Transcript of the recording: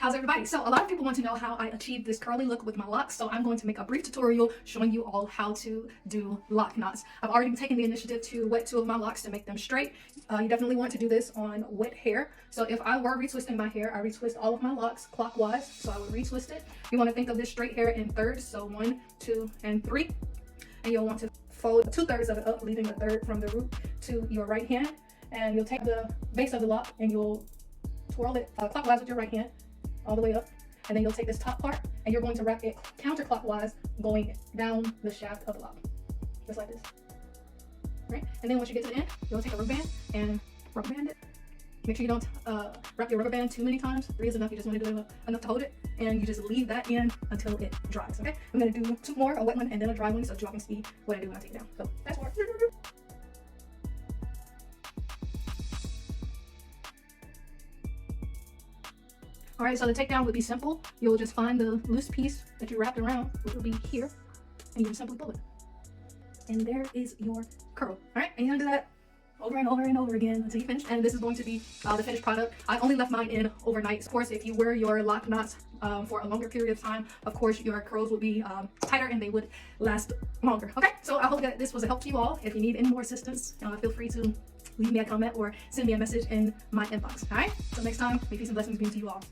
How's everybody? So a lot of people want to know how I achieved this curly look with my locks, so I'm going to make a brief tutorial showing you all how to do lock knots. I've already taken the initiative to wet two of my locks to make them straight. You definitely want to do this on wet hair. So if I were retwisting my hair, I retwist all of my locks clockwise, so I would retwist it. You want to think of this straight hair in thirds, so 1, 2, and 3. And you'll want to fold 2/3 of it up, leaving a third from the root to your right hand. And you'll take the base of the lock and you'll twirl it clockwise with your right hand all the way up, and then you'll take this top part and you're going to wrap it counterclockwise going down the shaft of the lock, just like this. Right? And then once you get to the end, you'll take a rubber band and rubber band it. Make sure you don't wrap your rubber band too many times. 3 is enough. You just want to do enough to hold it, and you just leave that in until it dries. Okay? I'm going to do 2 more, a wet one and then a dry one, so you all can see what I do when I take it down. So fast forward. Alright, so the takedown would be simple. You'll just find the loose piece that you wrapped around, which will be here, and you just simply pull it. And there is your curl. Alright, and you're gonna do that over and over and over again until you finish. And this is going to be the finished product. I only left mine in overnight. Of course, if you wear your lock knots for a longer period of time, of course your curls would be tighter and they would last longer. Okay, so I hope that this was a help to you all. If you need any more assistance, feel free to leave me a comment or send me a message in my inbox. Alright, so next time, may peace and blessings be to you all.